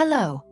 Hello,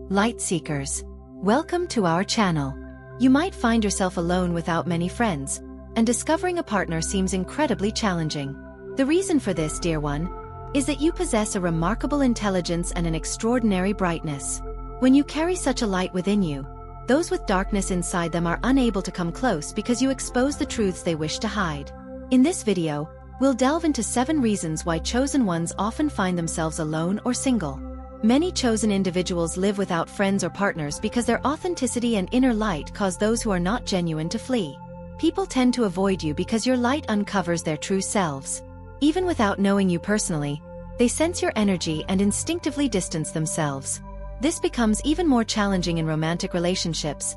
light seekers. Welcome to our channel. You might find yourself alone without many friends, and discovering a partner seems incredibly challenging. The reason for this, dear one, is that you possess a remarkable intelligence and an extraordinary brightness. When you carry such a light within you, those with darkness inside them are unable to come close because you expose the truths they wish to hide. In this video, we'll delve into 7 reasons why chosen ones often find themselves alone or single. Many chosen individuals live without friends or partners because their authenticity and inner light cause those who are not genuine to flee. People tend to avoid you because your light uncovers their true selves. Even without knowing you personally, they sense your energy and instinctively distance themselves. This becomes even more challenging in romantic relationships,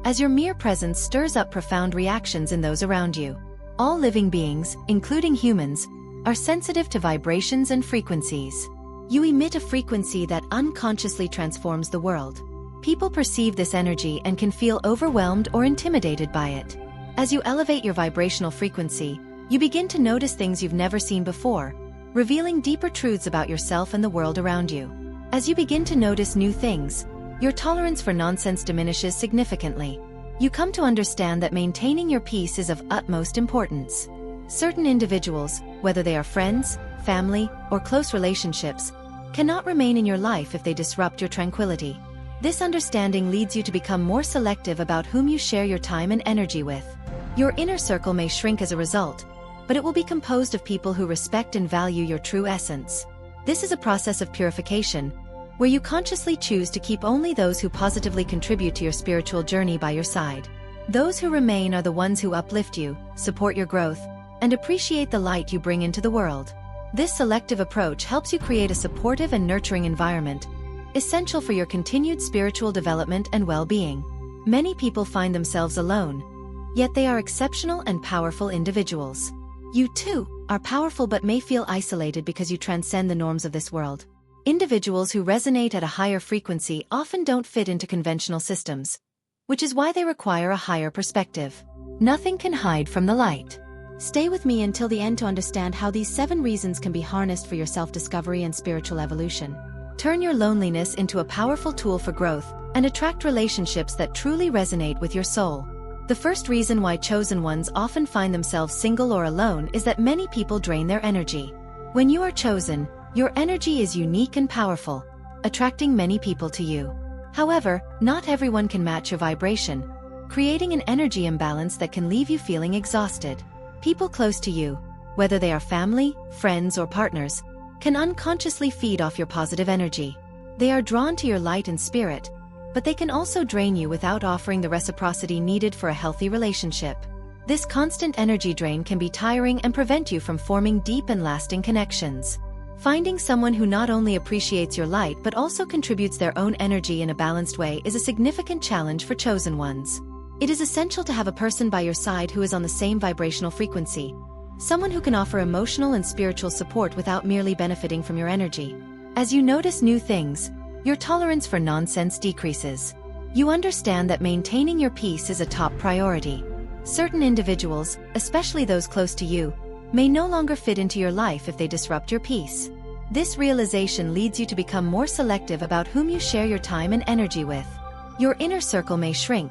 as your mere presence stirs up profound reactions in those around you. All living beings, including humans, are sensitive to vibrations and frequencies. You emit a frequency that unconsciously transforms the world. People perceive this energy and can feel overwhelmed or intimidated by it. As you elevate your vibrational frequency, you begin to notice things you've never seen before, revealing deeper truths about yourself and the world around you. As you begin to notice new things, your tolerance for nonsense diminishes significantly. You come to understand that maintaining your peace is of utmost importance. Certain individuals, whether they are friends, family, or close relationships, cannot remain in your life if they disrupt your tranquility. This understanding leads you to become more selective about whom you share your time and energy with. Your inner circle may shrink as a result, but it will be composed of people who respect and value your true essence. This is a process of purification, where you consciously choose to keep only those who positively contribute to your spiritual journey by your side. Those who remain are the ones who uplift you, support your growth, and appreciate the light you bring into the world. This selective approach helps you create a supportive and nurturing environment, essential for your continued spiritual development and well-being. Many people find themselves alone, yet they are exceptional and powerful individuals. You too are powerful but may feel isolated because you transcend the norms of this world. Individuals who resonate at a higher frequency often don't fit into conventional systems, which is why they require a higher perspective. Nothing can hide from the light. Stay with me until the end to understand how these 7 reasons can be harnessed for your self-discovery and spiritual evolution. Turn your loneliness into a powerful tool for growth and attract relationships that truly resonate with your soul. The first reason why chosen ones often find themselves single or alone is that many people drain their energy. When you are chosen, your energy is unique and powerful, attracting many people to you. However, not everyone can match your vibration, creating an energy imbalance that can leave you feeling exhausted. People close to you, whether they are family, friends, or partners, can unconsciously feed off your positive energy. They are drawn to your light and spirit, but they can also drain you without offering the reciprocity needed for a healthy relationship. This constant energy drain can be tiring and prevent you from forming deep and lasting connections. Finding someone who not only appreciates your light but also contributes their own energy in a balanced way is a significant challenge for chosen ones. It is essential to have a person by your side who is on the same vibrational frequency, someone who can offer emotional and spiritual support without merely benefiting from your energy. As you notice new things, your tolerance for nonsense decreases. You understand that maintaining your peace is a top priority. Certain individuals, especially those close to you, may no longer fit into your life if they disrupt your peace. This realization leads you to become more selective about whom you share your time and energy with. Your inner circle may shrink,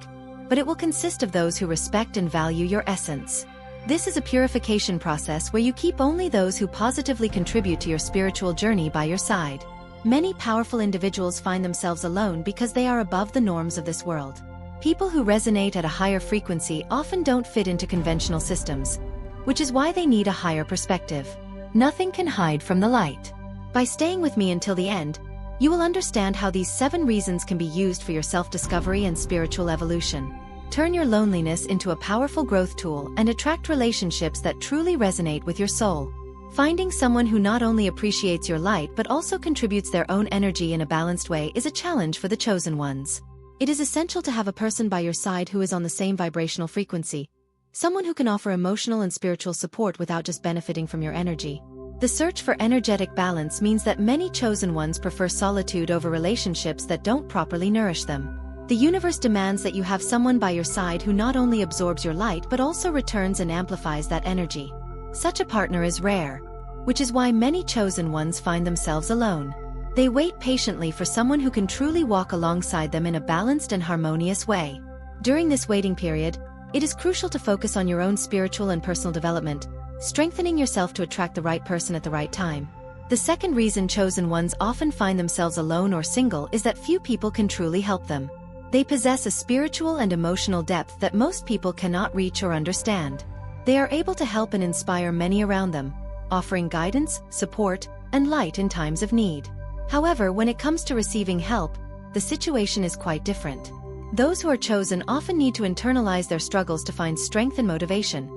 but it will consist of those who respect and value your essence. This is a purification process where you keep only those who positively contribute to your spiritual journey by your side. Many powerful individuals find themselves alone because they are above the norms of this world. People who resonate at a higher frequency often don't fit into conventional systems, which is why they need a higher perspective. Nothing can hide from the light. By staying with me until the end, you will understand how these 7 reasons can be used for your self-discovery and spiritual evolution. Turn your loneliness into a powerful growth tool and attract relationships that truly resonate with your soul. Finding someone who not only appreciates your light but also contributes their own energy in a balanced way is a challenge for the chosen ones. It is essential to have a person by your side who is on the same vibrational frequency, someone who can offer emotional and spiritual support without just benefiting from your energy. The search for energetic balance means that many chosen ones prefer solitude over relationships that don't properly nourish them. The universe demands that you have someone by your side who not only absorbs your light but also returns and amplifies that energy. Such a partner is rare, which is why many chosen ones find themselves alone. They wait patiently for someone who can truly walk alongside them in a balanced and harmonious way. During this waiting period, it is crucial to focus on your own spiritual and personal development, strengthening yourself to attract the right person at the right time. The second reason chosen ones often find themselves alone or single is that few people can truly help them. They possess a spiritual and emotional depth that most people cannot reach or understand. They are able to help and inspire many around them, offering guidance, support, and light in times of need. However, when it comes to receiving help, the situation is quite different. Those who are chosen often need to internalize their struggles to find strength and motivation,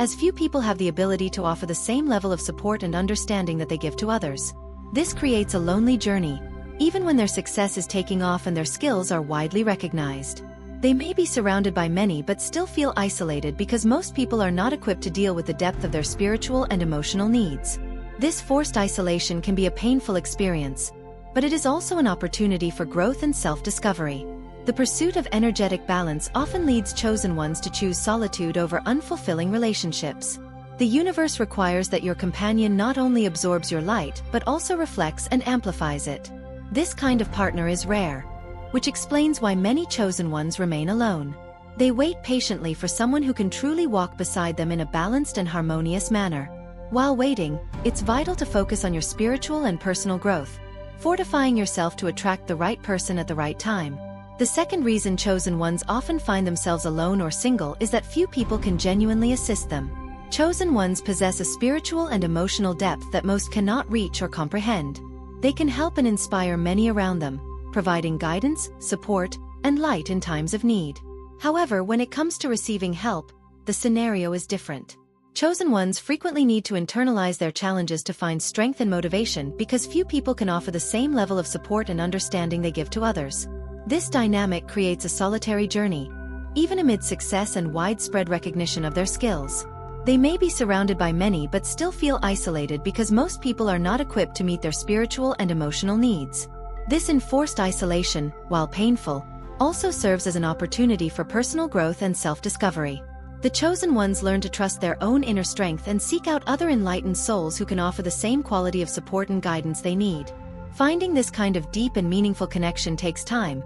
as few people have the ability to offer the same level of support and understanding that they give to others. This creates a lonely journey, even when their success is taking off and their skills are widely recognized. They may be surrounded by many but still feel isolated because most people are not equipped to deal with the depth of their spiritual and emotional needs. This forced isolation can be a painful experience, but it is also an opportunity for growth and self-discovery. The pursuit of energetic balance often leads chosen ones to choose solitude over unfulfilling relationships. The universe requires that your companion not only absorbs your light but also reflects and amplifies it. This kind of partner is rare, which explains why many chosen ones remain alone. They wait patiently for someone who can truly walk beside them in a balanced and harmonious manner. While waiting, it's vital to focus on your spiritual and personal growth, fortifying yourself to attract the right person at the right time. The second reason chosen ones often find themselves alone or single is that few people can genuinely assist them. Chosen ones possess a spiritual and emotional depth that most cannot reach or comprehend. They can help and inspire many around them, providing guidance, support, and light in times of need. However, when it comes to receiving help, the scenario is different. Chosen ones frequently need to internalize their challenges to find strength and motivation because few people can offer the same level of support and understanding they give to others. This dynamic creates a solitary journey, even amid success and widespread recognition of their skills. They may be surrounded by many but still feel isolated because most people are not equipped to meet their spiritual and emotional needs. This enforced isolation, while painful, also serves as an opportunity for personal growth and self-discovery. The chosen ones learn to trust their own inner strength and seek out other enlightened souls who can offer the same quality of support and guidance they need. Finding this kind of deep and meaningful connection takes time,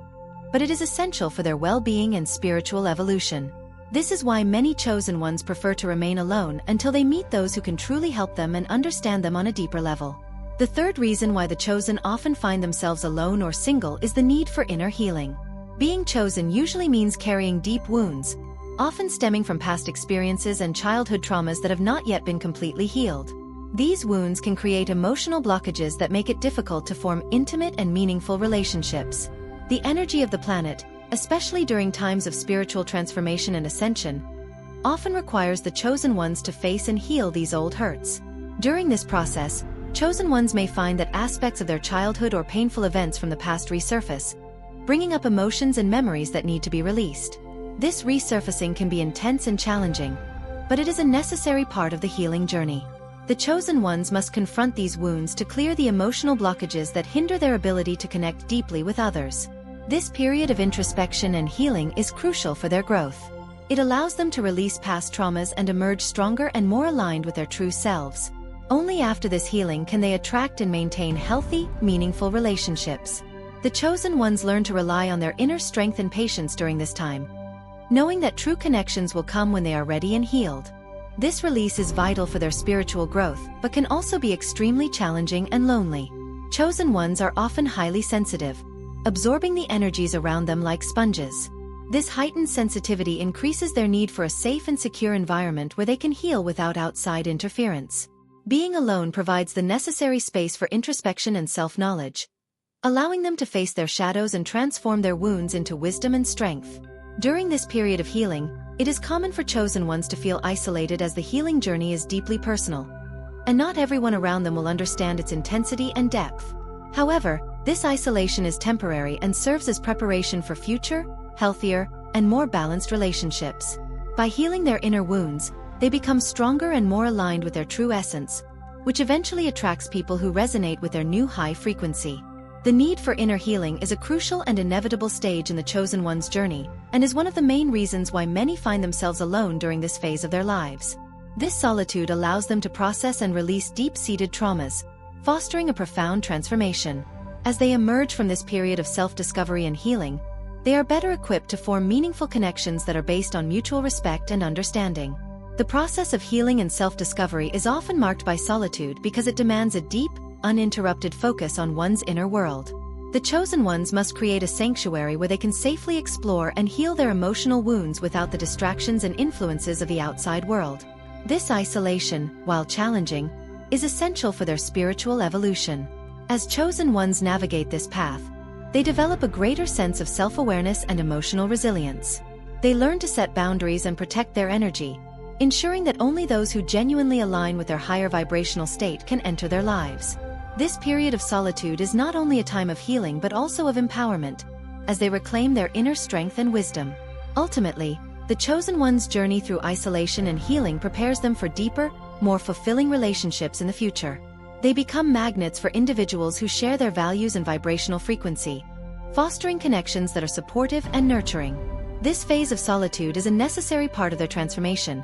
but it is essential for their well-being and spiritual evolution. This is why many chosen ones prefer to remain alone until they meet those who can truly help them and understand them on a deeper level. The third reason why the chosen often find themselves alone or single is the need for inner healing. Being chosen usually means carrying deep wounds, often stemming from past experiences and childhood traumas that have not yet been completely healed. These wounds can create emotional blockages that make it difficult to form intimate and meaningful relationships. The energy of the planet, especially during times of spiritual transformation and ascension, often requires the chosen ones to face and heal these old hurts. During this process, chosen ones may find that aspects of their childhood or painful events from the past resurface, bringing up emotions and memories that need to be released. This resurfacing can be intense and challenging, but it is a necessary part of the healing journey. The chosen ones must confront these wounds to clear the emotional blockages that hinder their ability to connect deeply with others. This period of introspection and healing is crucial for their growth. It allows them to release past traumas and emerge stronger and more aligned with their true selves. Only after this healing can they attract and maintain healthy, meaningful relationships. The chosen ones learn to rely on their inner strength and patience during this time, knowing that true connections will come when they are ready and healed. This release is vital for their spiritual growth, but can also be extremely challenging and lonely. Chosen ones are often highly sensitive, absorbing the energies around them like sponges. This heightened sensitivity increases their need for a safe and secure environment where they can heal without outside interference. Being alone provides the necessary space for introspection and self-knowledge, allowing them to face their shadows and transform their wounds into wisdom and strength. During this period of healing, it is common for chosen ones to feel isolated as the healing journey is deeply personal, and not everyone around them will understand its intensity and depth. However, this isolation is temporary and serves as preparation for future, healthier, and more balanced relationships. By healing their inner wounds, they become stronger and more aligned with their true essence, which eventually attracts people who resonate with their new high frequency. The need for inner healing is a crucial and inevitable stage in the chosen one's journey, and is one of the main reasons why many find themselves alone during this phase of their lives. This solitude allows them to process and release deep-seated traumas, fostering a profound transformation. As they emerge from this period of self-discovery and healing, they are better equipped to form meaningful connections that are based on mutual respect and understanding. The process of healing and self-discovery is often marked by solitude because it demands a deep, uninterrupted focus on one's inner world. The chosen ones must create a sanctuary where they can safely explore and heal their emotional wounds without the distractions and influences of the outside world. This isolation, while challenging, is essential for their spiritual evolution. As chosen ones navigate this path, they develop a greater sense of self-awareness and emotional resilience. They learn to set boundaries and protect their energy, ensuring that only those who genuinely align with their higher vibrational state can enter their lives. This period of solitude is not only a time of healing but also of empowerment, as they reclaim their inner strength and wisdom. Ultimately, the chosen one's journey through isolation and healing prepares them for deeper, more fulfilling relationships in the future. They become magnets for individuals who share their values and vibrational frequency, fostering connections that are supportive and nurturing. This phase of solitude is a necessary part of their transformation,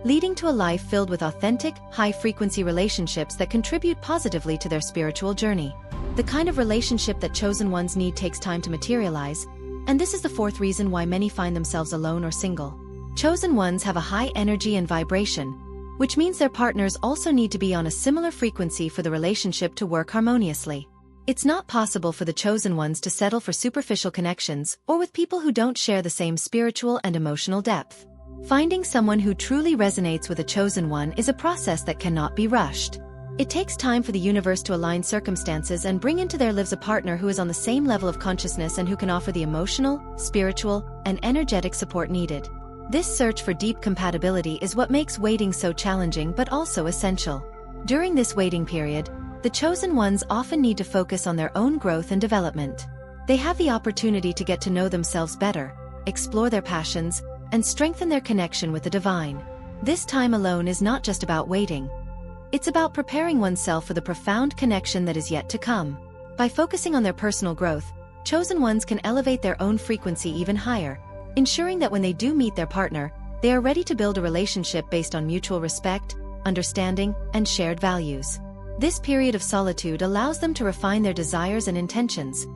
leading to a life filled with authentic, high-frequency relationships that contribute positively to their spiritual journey. The kind of relationship that chosen ones need takes time to materialize, and this is the fourth reason why many find themselves alone or single. Chosen ones have a high energy and vibration, which means their partners also need to be on a similar frequency for the relationship to work harmoniously. It's not possible for the chosen ones to settle for superficial connections or with people who don't share the same spiritual and emotional depth. Finding someone who truly resonates with a chosen one is a process that cannot be rushed. It takes time for the universe to align circumstances and bring into their lives a partner who is on the same level of consciousness and who can offer the emotional, spiritual, and energetic support needed. This search for deep compatibility is what makes waiting so challenging but also essential. During this waiting period, the chosen ones often need to focus on their own growth and development. They have the opportunity to get to know themselves better, explore their passions, and strengthen their connection with the divine. This time alone is not just about waiting. It's about preparing oneself for the profound connection that is yet to come. By focusing on their personal growth, chosen ones can elevate their own frequency even higher, ensuring that when they do meet their partner, they are ready to build a relationship based on mutual respect, understanding, and shared values. This period of solitude allows them to refine their desires and intentions,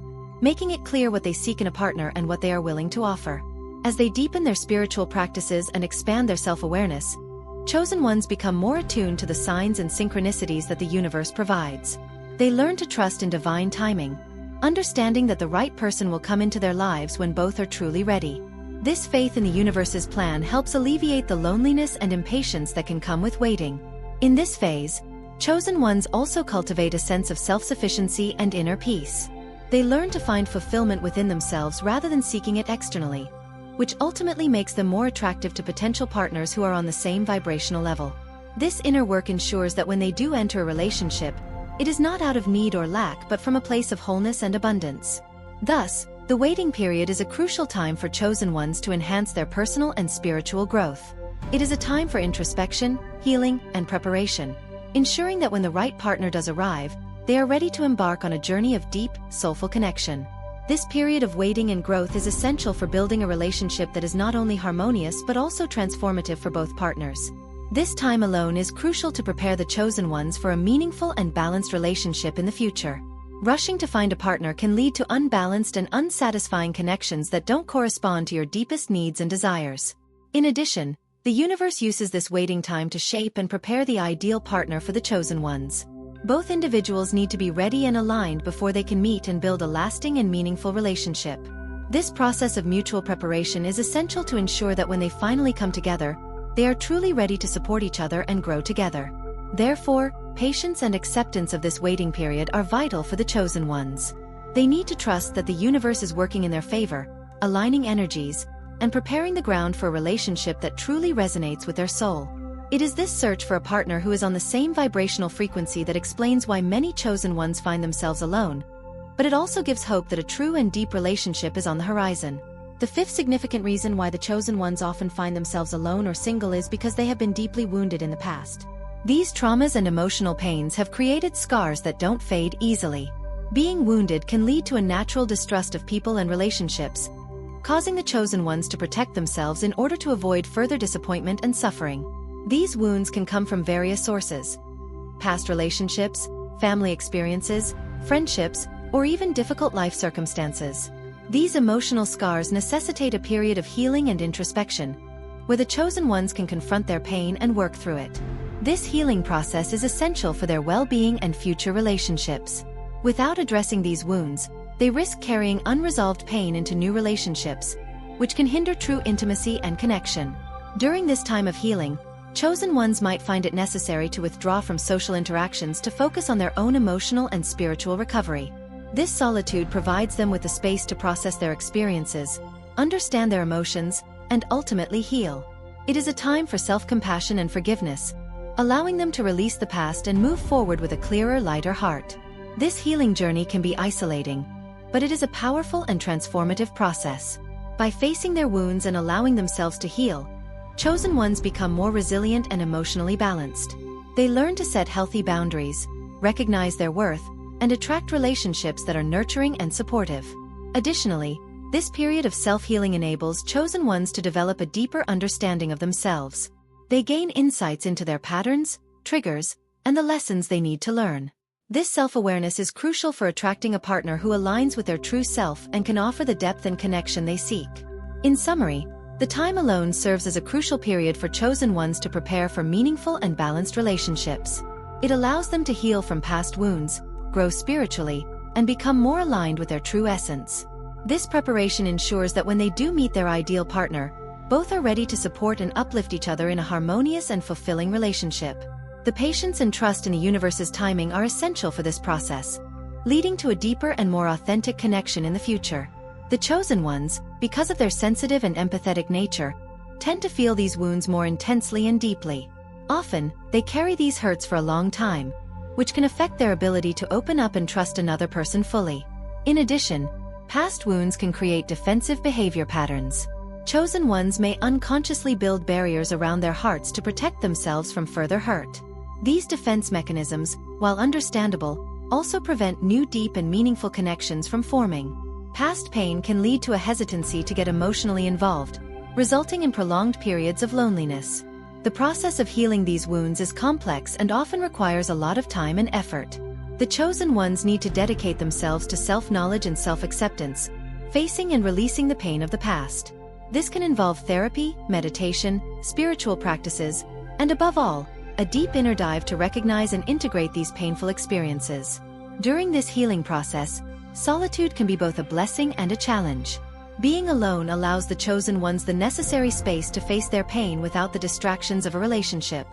making it clear what they seek in a partner and what they are willing to offer. As they deepen their spiritual practices and expand their self-awareness, chosen ones become more attuned to the signs and synchronicities that the universe provides. They learn to trust in divine timing, understanding that the right person will come into their lives when both are truly ready. This faith in the universe's plan helps alleviate the loneliness and impatience that can come with waiting. In this phase, chosen ones also cultivate a sense of self-sufficiency and inner peace. They learn to find fulfillment within themselves rather than seeking it externally, which ultimately makes them more attractive to potential partners who are on the same vibrational level. This inner work ensures that when they do enter a relationship, it is not out of need or lack but from a place of wholeness and abundance. Thus, the waiting period is a crucial time for chosen ones to enhance their personal and spiritual growth. It is a time for introspection, healing, and preparation, ensuring that when the right partner does arrive, they are ready to embark on a journey of deep, soulful connection. This period of waiting and growth is essential for building a relationship that is not only harmonious but also transformative for both partners. This time alone is crucial to prepare the chosen ones for a meaningful and balanced relationship in the future. Rushing to find a partner can lead to unbalanced and unsatisfying connections that don't correspond to your deepest needs and desires. In addition, the universe uses this waiting time to shape and prepare the ideal partner for the chosen ones. Both individuals need to be ready and aligned before they can meet and build a lasting and meaningful relationship. This process of mutual preparation is essential to ensure that when they finally come together, they are truly ready to support each other and grow together. Therefore, patience and acceptance of this waiting period are vital for the chosen ones. They need to trust that the universe is working in their favor, aligning energies, and preparing the ground for a relationship that truly resonates with their soul. It is this search for a partner who is on the same vibrational frequency that explains why many chosen ones find themselves alone, but it also gives hope that a true and deep relationship is on the horizon. The fifth significant reason why the chosen ones often find themselves alone or single is because they have been deeply wounded in the past. These traumas and emotional pains have created scars that don't fade easily. Being wounded can lead to a natural distrust of people and relationships, causing the chosen ones to protect themselves in order to avoid further disappointment and suffering. These wounds can come from various sources: past relationships, family experiences, friendships, or even difficult life circumstances. These emotional scars necessitate a period of healing and introspection, where the chosen ones can confront their pain and work through it. This healing process is essential for their well-being and future relationships. Without addressing these wounds, they risk carrying unresolved pain into new relationships, which can hinder true intimacy and connection. During this time of healing, chosen ones might find it necessary to withdraw from social interactions to focus on their own emotional and spiritual recovery. This solitude provides them with the space to process their experiences, understand their emotions, and ultimately heal. It is a time for self-compassion and forgiveness, allowing them to release the past and move forward with a clearer, lighter heart. This healing journey can be isolating, but it is a powerful and transformative process. By facing their wounds and allowing themselves to heal, chosen ones become more resilient and emotionally balanced. They learn to set healthy boundaries, recognize their worth, and attract relationships that are nurturing and supportive. Additionally, this period of self-healing enables chosen ones to develop a deeper understanding of themselves. They gain insights into their patterns, triggers, and the lessons they need to learn. This self-awareness is crucial for attracting a partner who aligns with their true self and can offer the depth and connection they seek. In summary, the time alone serves as a crucial period for chosen ones to prepare for meaningful and balanced relationships. It allows them to heal from past wounds, grow spiritually, and become more aligned with their true essence. This preparation ensures that when they do meet their ideal partner, both are ready to support and uplift each other in a harmonious and fulfilling relationship. The patience and trust in the universe's timing are essential for this process, leading to a deeper and more authentic connection in the future. The chosen ones, because of their sensitive and empathetic nature, tend to feel these wounds more intensely and deeply. Often, they carry these hurts for a long time, which can affect their ability to open up and trust another person fully. In addition, past wounds can create defensive behavior patterns. Chosen ones may unconsciously build barriers around their hearts to protect themselves from further hurt. These defense mechanisms, while understandable, also prevent new deep and meaningful connections from forming. Past pain can lead to a hesitancy to get emotionally involved, resulting in prolonged periods of loneliness. The process of healing these wounds is complex and often requires a lot of time and effort. The chosen ones need to dedicate themselves to self-knowledge and self-acceptance, facing and releasing the pain of the past. This can involve therapy, meditation, spiritual practices, and above all, a deep inner dive to recognize and integrate these painful experiences. During this healing process, solitude can be both a blessing and a challenge. Being alone allows the chosen ones the necessary space to face their pain without the distractions of a relationship.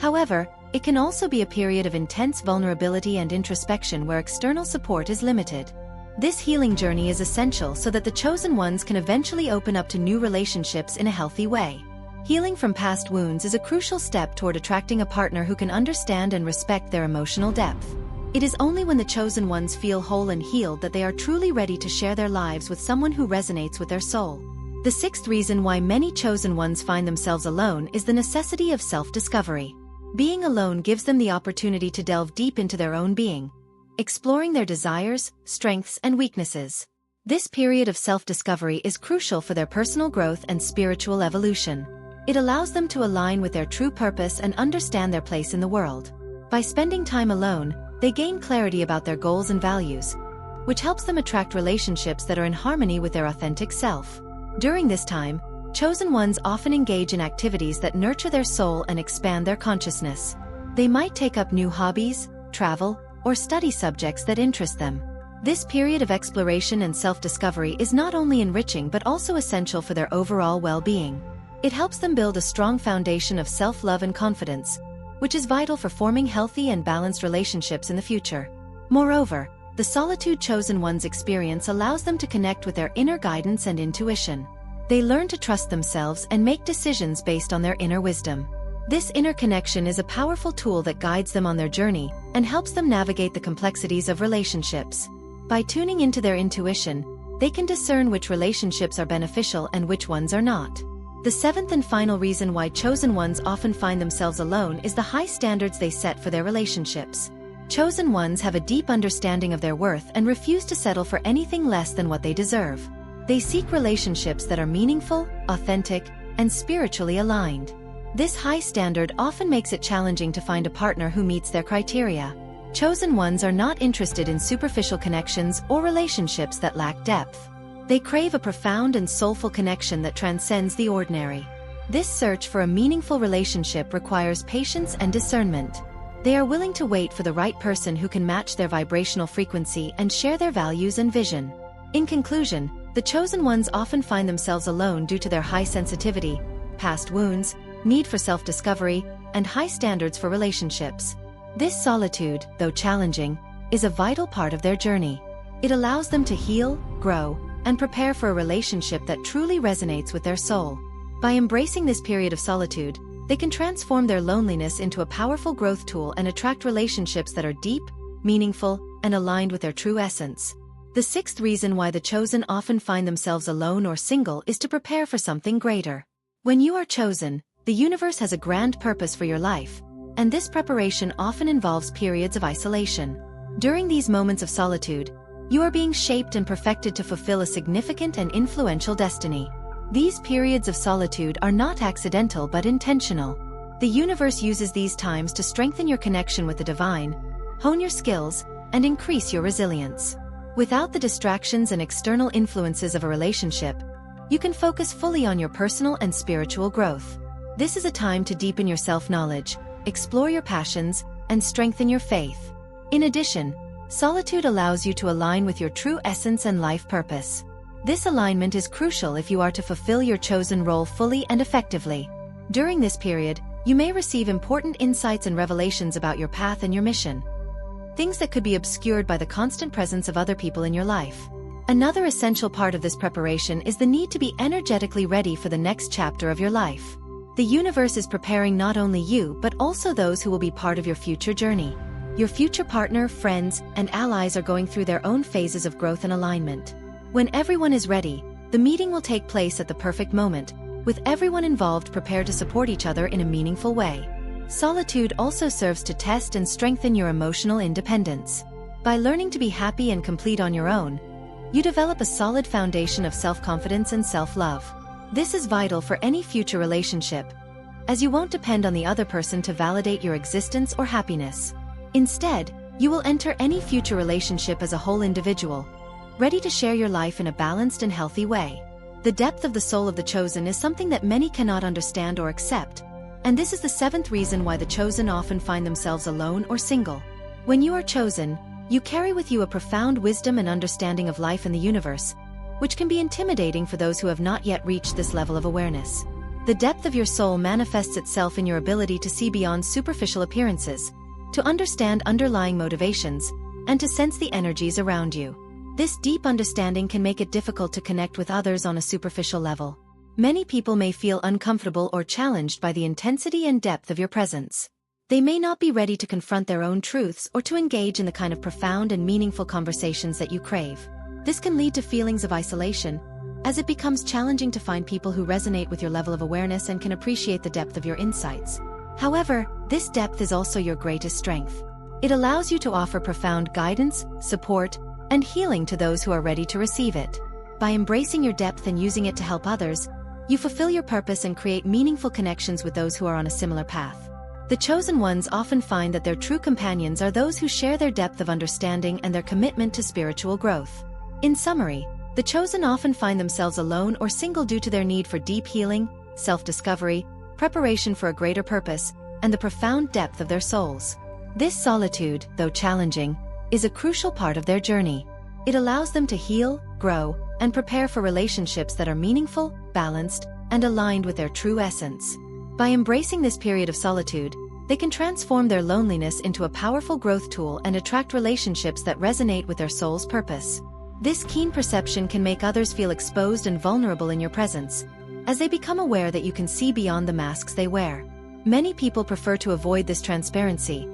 However, it can also be a period of intense vulnerability and introspection where external support is limited. This healing journey is essential so that the chosen ones can eventually open up to new relationships in a healthy way. Healing from past wounds is a crucial step toward attracting a partner who can understand and respect their emotional depth. It is only when the chosen ones feel whole and healed that they are truly ready to share their lives with someone who resonates with their soul. The sixth reason why many chosen ones find themselves alone is the necessity of self-discovery. Being alone gives them the opportunity to delve deep into their own being, exploring their desires, strengths, and weaknesses. This period of self-discovery is crucial for their personal growth and spiritual evolution. It allows them to align with their true purpose and understand their place in the world. By spending time alone, they gain clarity about their goals and values, which helps them attract relationships that are in harmony with their authentic self. During this time, chosen ones often engage in activities that nurture their soul and expand their consciousness. They might take up new hobbies, travel, or study subjects that interest them. This period of exploration and self-discovery is not only enriching but also essential for their overall well-being. It helps them build a strong foundation of self-love and confidence, which is vital for forming healthy and balanced relationships in the future. Moreover, the solitude chosen ones experience allows them to connect with their inner guidance and intuition. They learn to trust themselves and make decisions based on their inner wisdom. This inner connection is a powerful tool that guides them on their journey and helps them navigate the complexities of relationships. By tuning into their intuition, they can discern which relationships are beneficial and which ones are not. The seventh and final reason why chosen ones often find themselves alone is the high standards they set for their relationships. Chosen ones have a deep understanding of their worth and refuse to settle for anything less than what they deserve. They seek relationships that are meaningful, authentic, and spiritually aligned. This high standard often makes it challenging to find a partner who meets their criteria. Chosen ones are not interested in superficial connections or relationships that lack depth. They crave a profound and soulful connection that transcends the ordinary. This search for a meaningful relationship requires patience and discernment. They are willing to wait for the right person who can match their vibrational frequency and share their values and vision. In conclusion, the chosen ones often find themselves alone due to their high sensitivity, past wounds, need for self-discovery, and high standards for relationships. This solitude, though challenging, is a vital part of their journey. It allows them to heal, grow, and prepare for a relationship that truly resonates with their soul. By embracing this period of solitude, they can transform their loneliness into a powerful growth tool and attract relationships that are deep, meaningful, and aligned with their true essence. The sixth reason why the chosen often find themselves alone or single is to prepare for something greater. When you are chosen, the universe has a grand purpose for your life, and this preparation often involves periods of isolation. During these moments of solitude, you are being shaped and perfected to fulfill a significant and influential destiny. These periods of solitude are not accidental but intentional. The universe uses these times to strengthen your connection with the divine, hone your skills, and increase your resilience. Without the distractions and external influences of a relationship, you can focus fully on your personal and spiritual growth. This is a time to deepen your self-knowledge, explore your passions, and strengthen your faith. In addition, solitude allows you to align with your true essence and life purpose. This alignment is crucial if you are to fulfill your chosen role fully and effectively. During this period, you may receive important insights and revelations about your path and your mission, things that could be obscured by the constant presence of other people in your life. Another essential part of this preparation is the need to be energetically ready for the next chapter of your life. The universe is preparing not only you but also those who will be part of your future journey. Your future partner, friends, and allies are going through their own phases of growth and alignment. When everyone is ready, the meeting will take place at the perfect moment, with everyone involved prepared to support each other in a meaningful way. Solitude also serves to test and strengthen your emotional independence. By learning to be happy and complete on your own, you develop a solid foundation of self-confidence and self-love. This is vital for any future relationship, as you won't depend on the other person to validate your existence or happiness. Instead, you will enter any future relationship as a whole individual, ready to share your life in a balanced and healthy way. The depth of the soul of the chosen is something that many cannot understand or accept, and this is the seventh reason why the chosen often find themselves alone or single. When you are chosen, you carry with you a profound wisdom and understanding of life and the universe, which can be intimidating for those who have not yet reached this level of awareness. The depth of your soul manifests itself in your ability to see beyond superficial appearances, to understand underlying motivations, and to sense the energies around you. This deep understanding can make it difficult to connect with others on a superficial level. Many people may feel uncomfortable or challenged by the intensity and depth of your presence. They may not be ready to confront their own truths or to engage in the kind of profound and meaningful conversations that you crave. This can lead to feelings of isolation, as it becomes challenging to find people who resonate with your level of awareness and can appreciate the depth of your insights. However, this depth is also your greatest strength. It allows you to offer profound guidance, support, and healing to those who are ready to receive it. By embracing your depth and using it to help others, you fulfill your purpose and create meaningful connections with those who are on a similar path. The chosen ones often find that their true companions are those who share their depth of understanding and their commitment to spiritual growth. In summary, the chosen often find themselves alone or single due to their need for deep healing, self-discovery, preparation for a greater purpose, and the profound depth of their souls. This solitude, though challenging, is a crucial part of their journey. It allows them to heal, grow, and prepare for relationships that are meaningful, balanced, and aligned with their true essence. By embracing this period of solitude, they can transform their loneliness into a powerful growth tool and attract relationships that resonate with their soul's purpose. This keen perception can make others feel exposed and vulnerable in your presence, as they become aware that you can see beyond the masks they wear. Many people prefer to avoid this transparency,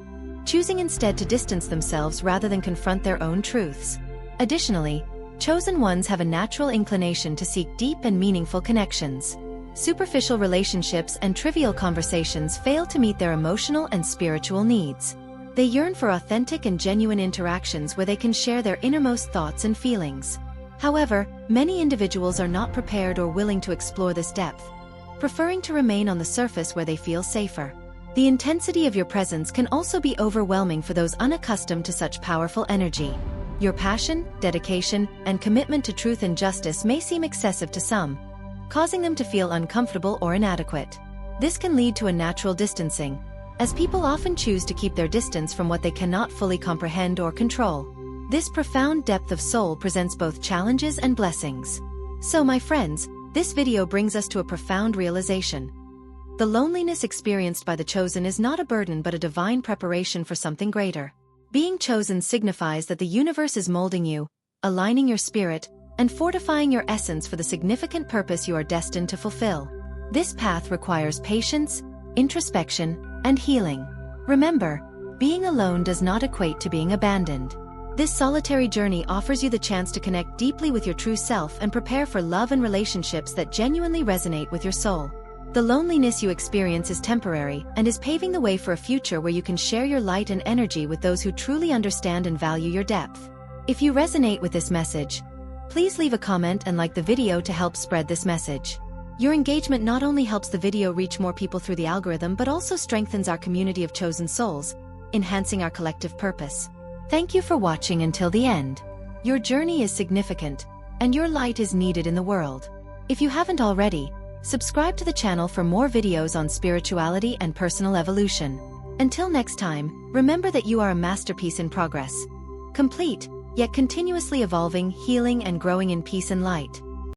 choosing instead to distance themselves rather than confront their own truths. Additionally, chosen ones have a natural inclination to seek deep and meaningful connections. Superficial relationships and trivial conversations fail to meet their emotional and spiritual needs. They yearn for authentic and genuine interactions where they can share their innermost thoughts and feelings. However, many individuals are not prepared or willing to explore this depth, preferring to remain on the surface where they feel safer. The intensity of your presence can also be overwhelming for those unaccustomed to such powerful energy. Your passion, dedication, and commitment to truth and justice may seem excessive to some, causing them to feel uncomfortable or inadequate. This can lead to a natural distancing, as people often choose to keep their distance from what they cannot fully comprehend or control. This profound depth of soul presents both challenges and blessings. So, my friends, this video brings us to a profound realization. The loneliness experienced by the chosen is not a burden but a divine preparation for something greater. Being chosen signifies that the universe is molding you, aligning your spirit, and fortifying your essence for the significant purpose you are destined to fulfill. This path requires patience, introspection, and healing. Remember, being alone does not equate to being abandoned. This solitary journey offers you the chance to connect deeply with your true self and prepare for love and relationships that genuinely resonate with your soul. The loneliness you experience is temporary and is paving the way for a future where you can share your light and energy with those who truly understand and value your depth. If you resonate with this message, please leave a comment and like the video to help spread this message. Your engagement not only helps the video reach more people through the algorithm but also strengthens our community of chosen souls, enhancing our collective purpose. Thank you for watching until the end. Your journey is significant, and your light is needed in the world. If you haven't already, subscribe to the channel for more videos on spirituality and personal evolution. Until next time, remember that you are a masterpiece in progress. Complete, yet continuously evolving, healing and growing in peace and light.